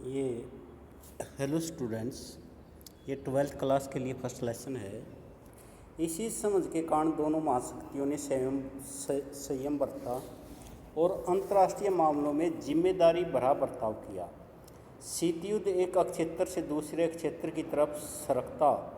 ये hello students, ये 12th class के लिए फर्स्ट लेसन है। इसी समझ के कारण दोनों महाशक्तियों ने संयम बरता और अंतर्राष्ट्रीय मामलों में जिम्मेदारी भरा बर्ताव किया। शीत युद्ध एक क्षेत्र से दूसरे क्षेत्र की तरफ सरकता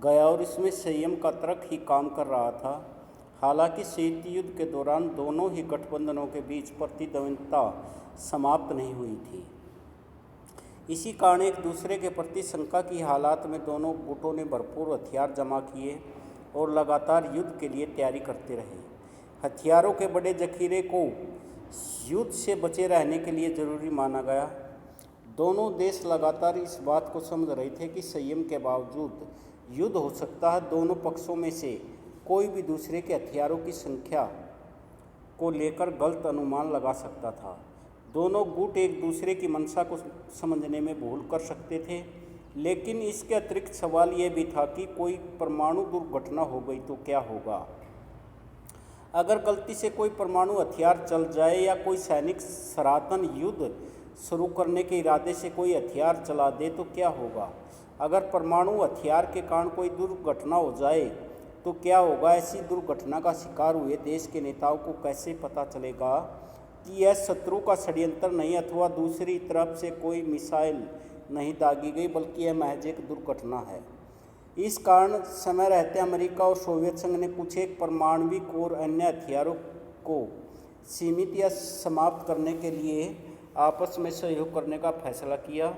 गया और इसमें संयम का तर्क ही काम कर रहा था। हालांकि शीत युद्ध के दौरान दोनों ही गठबंधनों के बीच प्रतिद्वंद्विता समाप्त नहीं हुई थी। इसी कारण एक दूसरे के प्रति शंका की हालात में दोनों गुटों ने भरपूर हथियार जमा किए और लगातार युद्ध के लिए तैयारी करते रहे। हथियारों के बड़े जखीरे को युद्ध से बचे रहने के लिए जरूरी माना गया। दोनों देश लगातार इस बात को समझ रहे थे कि संयम के बावजूद युद्ध हो सकता है। दोनों पक्षों में से कोई भी दूसरे के हथियारों की संख्या को लेकर गलत अनुमान लगा सकता था। दोनों गुट एक दूसरे की मंशा को समझने में भूल कर सकते थे, लेकिन इसके अतिरिक्त सवाल यह भी था कि कोई परमाणु दुर्घटना हो गई तो क्या होगा। अगर गलती से कोई परमाणु हथियार चल जाए या कोई सैनिक सनातन युद्ध शुरू करने के इरादे से कोई हथियार चला दे तो क्या होगा। अगर परमाणु हथियार के कारण कोई दुर्घटना हो जाए तो क्या होगा। ऐसी दुर्घटना का शिकार हुए देश के नेताओं को कैसे पता चलेगा कि यह शत्रु का षड्यंत्र नहीं अथवा दूसरी तरफ से कोई मिसाइल नहीं दागी गई, बल्कि यह महज एक दुर्घटना है। इस कारण समय रहते अमेरिका और सोवियत संघ ने कुछ एक परमाणविक और अन्य हथियारों को सीमित या समाप्त करने के लिए आपस में सहयोग करने का फैसला किया।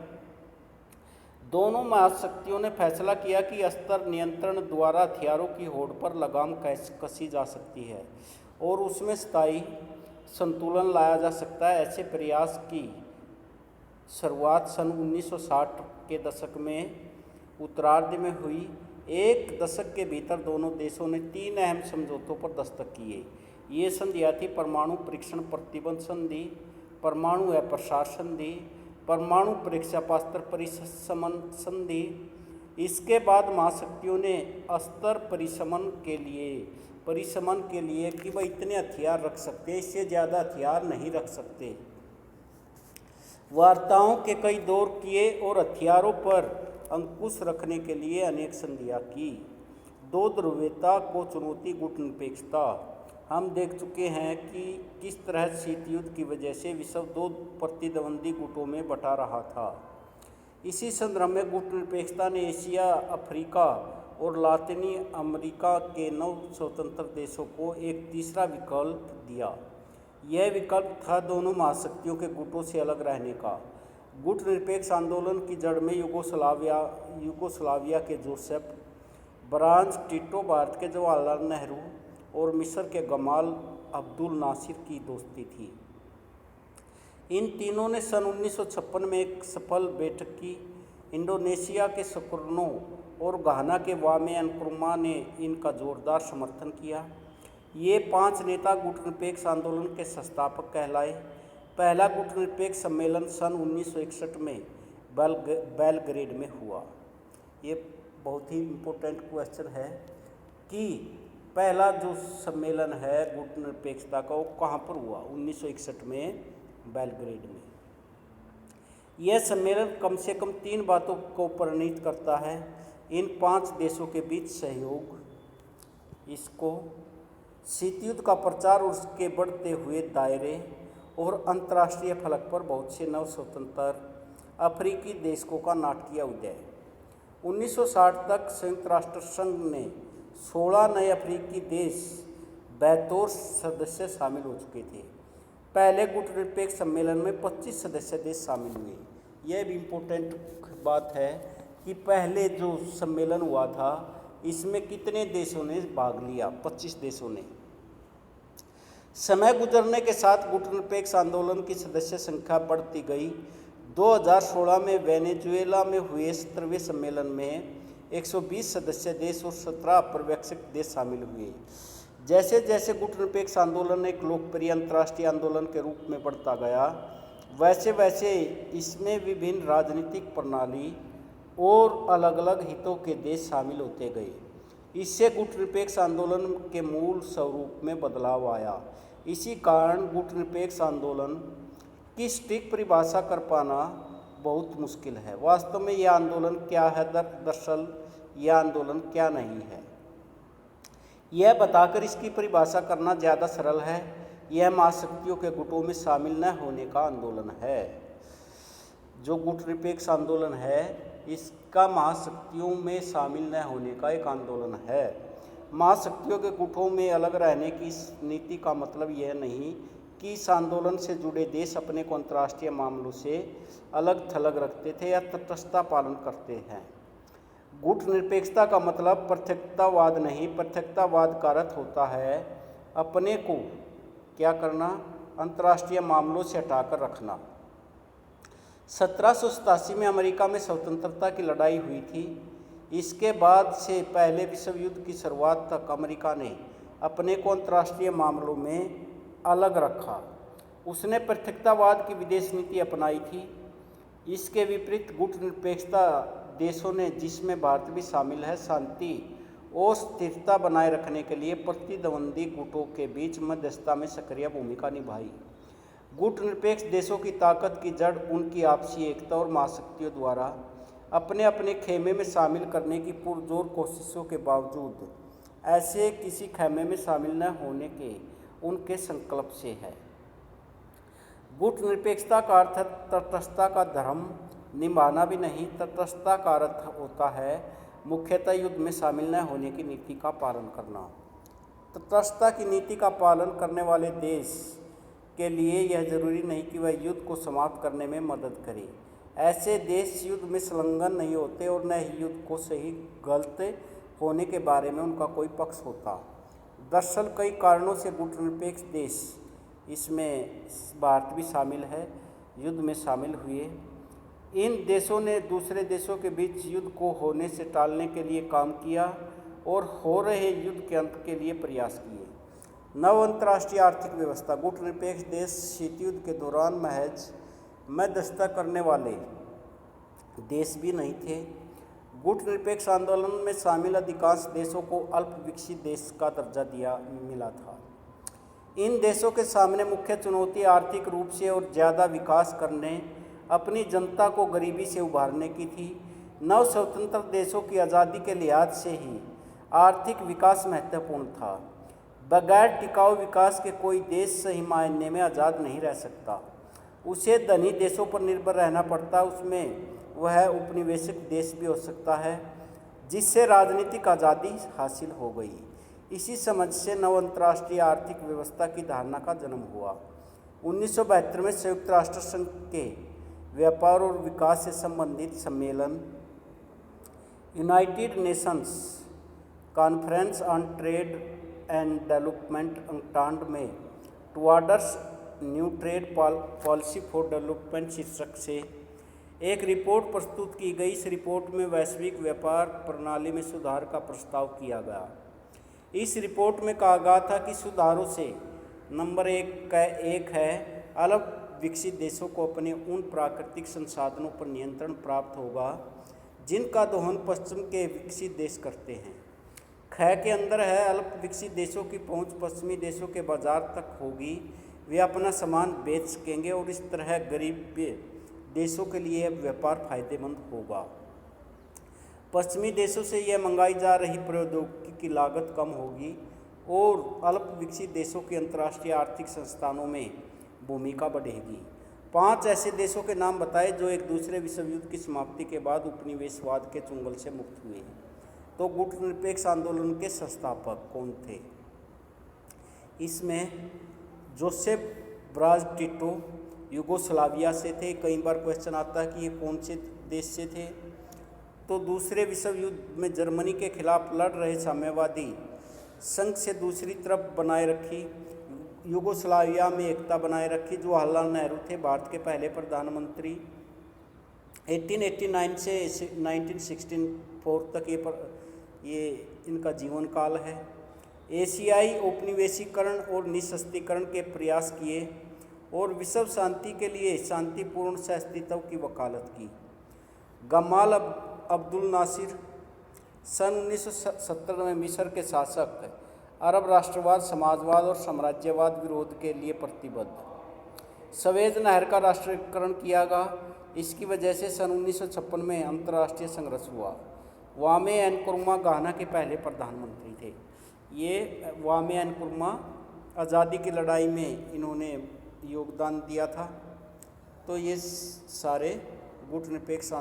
दोनों महाशक्तियों ने फैसला किया कि अस्त्र नियंत्रण द्वारा हथियारों की होड़ पर लगाम कसी जा सकती है और उसमें स्थायी संतुलन लाया जा सकता है। ऐसे प्रयास की शुरुआत सन 1960 के दशक में उत्तरार्ध में हुई। एक दशक के भीतर दोनों देशों ने 3 अहम समझौतों पर दस्तखत किए। ये संधियाँ थी परमाणु परीक्षण प्रतिबंध संधि, परमाणु अप्रसार संधि, परमाणु परीक्षा पास्त्र परिशमन संधि। इसके बाद महाशक्तियों ने अस्त्र परिशमन के लिए कि वह इतने हथियार रख सकते हैं, इससे ज़्यादा हथियार नहीं रख सकते, वार्ताओं के कई दौर किए और हथियारों पर अंकुश रखने के लिए अनेक संधियाँ की। दो ध्रुवीयता को चुनौती, गुट निरपेक्षता। हम देख चुके हैं कि किस तरह शीत युद्ध की वजह से विश्व 2 प्रतिद्वंदी गुटों में बटा रहा था। इसी संदर्भ में गुट निरपेक्षता ने एशिया, अफ्रीका और लातिनी अमेरिका के 9 स्वतंत्र देशों को एक तीसरा विकल्प दिया। यह विकल्प था दोनों महाशक्तियों के गुटों से अलग रहने का। गुट निरपेक्ष आंदोलन की जड़ में यूगोस्लाविया के जोसेफ ब्रांज टिटो, भारत के जवाहरलाल नेहरू और मिस्र के गमाल अब्दुल नासिर की दोस्ती थी। इन तीनों ने सन 1956 में एक सफल बैठक की। इंडोनेशिया के सुकर्नो और घाना के वामे अनक्रुमा ने इनका जोरदार समर्थन किया। ये 5 नेता गुट निरपेक्ष आंदोलन के संस्थापक कहलाए। पहला गुट निरपेक्ष सम्मेलन सन 1961 में बेलग्रेड में हुआ। ये बहुत ही इम्पोर्टेंट क्वेश्चन है कि पहला जो सम्मेलन है गुट निरपेक्षता का वो कहाँ पर हुआ। 1961 में बेलग्रेड में। यह सम्मेलन कम से कम 3 बातों को परिणित करता है। इन 5 देशों के बीच सहयोग, इसको शीत युद्ध का प्रचार और उसके बढ़ते हुए दायरे और अंतर्राष्ट्रीय फलक पर बहुत से नव स्वतंत्र अफ्रीकी देशों का नाटकीय उदय। 1960 तक संयुक्त राष्ट्र संघ ने 16 नए अफ्रीकी देश बतौर सदस्य शामिल हो चुके थे। पहले गुट निरपेक्ष सम्मेलन में 25 सदस्य देश शामिल हुए। यह भी इम्पोर्टेंट बात है कि पहले जो सम्मेलन हुआ था इसमें कितने देशों ने भाग लिया। 25 देशों ने। समय गुजरने के साथ गुट निरपेक्ष आंदोलन की सदस्य संख्या बढ़ती गई। 2016 में वेनेजुएला में हुए 17वें सम्मेलन में 120 सदस्य देश और 17 अपर्यवेक्षक देश शामिल हुए। जैसे जैसे गुट निरपेक्ष आंदोलन एक लोकप्रिय अंतर्राष्ट्रीय आंदोलन के रूप में बढ़ता गया, वैसे वैसे इसमें विभिन्न राजनीतिक प्रणाली और अलग अलग हितों के देश शामिल होते गए। इससे गुट निरपेक्ष आंदोलन के मूल स्वरूप में बदलाव आया। इसी कारण गुट निरपेक्ष आंदोलन की सटीक परिभाषा कर पाना बहुत मुश्किल है। वास्तव में यह आंदोलन क्या है, दरअसल यह आंदोलन क्या नहीं है, यह बताकर इसकी परिभाषा करना ज़्यादा सरल है। यह महाशक्तियों के गुटों में शामिल न होने का आंदोलन है। जो गुट निरपेक्ष आंदोलन है, इसका महाशक्तियों में शामिल न होने का एक आंदोलन है। महाशक्तियों के गुटों में अलग रहने की इस नीति का मतलब यह नहीं कि इस आंदोलन से जुड़े देश अपने को अंतर्राष्ट्रीय मामलों से अलग थलग रखते थे या तटस्थता पालन करते हैं। गुट निरपेक्षता का मतलब पृथकतावाद नहीं, पृथकतावाद का अर्थ होता है अपने को क्या करना, अंतर्राष्ट्रीय मामलों से हटाकर रखना। 1787 में अमेरिका में स्वतंत्रता की लड़ाई हुई थी। इसके बाद से पहले विश्व युद्ध की शुरुआत तक अमेरिका ने अपने को अंतर्राष्ट्रीय मामलों में अलग रखा। उसने पृथकतावाद की विदेश नीति अपनाई थी। इसके विपरीत गुट निरपेक्षता देशों ने, जिसमें भारत भी शामिल है, शांति और स्थिरता बनाए रखने के लिए प्रतिद्वंदी गुटों के बीच मध्यस्थता में सक्रिय भूमिका निभाई। गुट निरपेक्ष देशों की ताकत की जड़ उनकी आपसी एकता और महाशक्तियों द्वारा अपने अपने खेमे में शामिल करने की पुरजोर कोशिशों के बावजूद ऐसे किसी खेमे में शामिल न होने के उनके संकल्प से है। गुट निरपेक्षता का अर्थ तटस्थता का धर्म निभाना भी नहीं। तटस्थता का अर्थ होता है मुख्यतः युद्ध में शामिल न होने की नीति का पालन करना। तटस्थता की नीति का पालन करने वाले देश के लिए यह जरूरी नहीं कि वह युद्ध को समाप्त करने में मदद करे। ऐसे देश युद्ध में संलग्न नहीं होते और न ही युद्ध को सही गलत होने के बारे में उनका कोई पक्ष होता। दरअसल कई कारणों से गुट निरपेक्ष देश, इसमें भारत भी शामिल है, युद्ध में शामिल हुए। इन देशों ने दूसरे देशों के बीच युद्ध को होने से टालने के लिए काम किया और हो रहे युद्ध के अंत के लिए प्रयास किए। नव अंतर्राष्ट्रीय आर्थिक व्यवस्था। गुट निरपेक्ष देश शीत युद्ध के दौरान महज मध्यस्थता करने वाले देश भी नहीं थे। गुट निरपेक्ष आंदोलन में शामिल अधिकांश देशों को अल्प विकसित देश का दर्जा मिला था। इन देशों के सामने मुख्य चुनौती आर्थिक रूप से और ज़्यादा विकास करने, अपनी जनता को गरीबी से उबारने की थी। नव स्वतंत्र देशों की आज़ादी के लिहाज से ही आर्थिक विकास महत्वपूर्ण था। बगैर टिकाऊ विकास के कोई देश सही मायने में आज़ाद नहीं रह सकता। उसे धनी देशों पर निर्भर रहना पड़ता, उसमें वह उपनिवेशिक देश भी हो सकता है, जिससे राजनीतिक आज़ादी हासिल हो गई। इसी समझ से नव अंतर्राष्ट्रीय आर्थिक व्यवस्था की धारणा का जन्म हुआ। 1972 में संयुक्त राष्ट्र संघ के व्यापार और विकास से संबंधित सम्मेलन United Nations Conference on Trade and Development UNCTAD में towards new trade policy for development शीर्षक से एक रिपोर्ट प्रस्तुत की गई। इस रिपोर्ट में वैश्विक व्यापार प्रणाली में सुधार का प्रस्ताव किया गया। इस रिपोर्ट में कहा गया था कि सुधारों से नंबर एक है, अल्प विकसित देशों को अपने उन प्राकृतिक संसाधनों पर नियंत्रण प्राप्त होगा जिनका दोहन पश्चिम के विकसित देश करते हैं। ख के अंदर है, अल्प विकसित देशों की पहुंच पश्चिमी देशों के बाजार तक होगी, वे अपना सामान बेच सकेंगे और इस तरह गरीब देशों के लिए व्यापार फायदेमंद होगा। पश्चिमी देशों से यह मंगाई जा रही प्रौद्योगिकी की लागत कम होगी और अल्प विकसित देशों के अंतर्राष्ट्रीय आर्थिक संस्थानों में भूमिका बढ़ेगी। 5 ऐसे देशों के नाम बताए जो एक दूसरे विश्व युद्ध की समाप्ति के बाद उपनिवेशवाद के चुंगल से मुक्त हुए। तो गुट निरपेक्ष आंदोलन के संस्थापक कौन थे? इसमें जोसेफ ब्राज टिटो यूगोस्लाविया से थे। कई बार क्वेश्चन आता है कि ये कौन से देश से थे। तो दूसरे विश्व युद्ध में जर्मनी के खिलाफ लड़ रहे साम्यवादी संघ से दूसरी तरफ बनाए रखी, यूगोस्लाविया में एकता बनाए रखी। जवाहरलाल नेहरू थे भारत के पहले प्रधानमंत्री। 1889 से 1964 तक ये इनका जीवन काल है। एशियाई औपनिवेशीकरण और निःशस्त्रीकरण के प्रयास किए और विश्व शांति के लिए शांतिपूर्ण सहअस्तित्व की वकालत की। गमाल अब्दुल नासिर सन 1970 में मिस्र के शासक अरब राष्ट्रवाद, समाजवाद और साम्राज्यवाद विरोध के लिए प्रतिबद्ध। सवेज नहर का राष्ट्रीयकरण किया गया। इसकी वजह से सन 1956 में अंतर्राष्ट्रीय संघर्ष हुआ। वामे एनक्रुमा घाना के पहले प्रधानमंत्री थे। ये वामे एनक्रुमा आज़ादी की लड़ाई में इन्होंने योगदान दिया था। तो ये सारे गुटनिरपेक्ष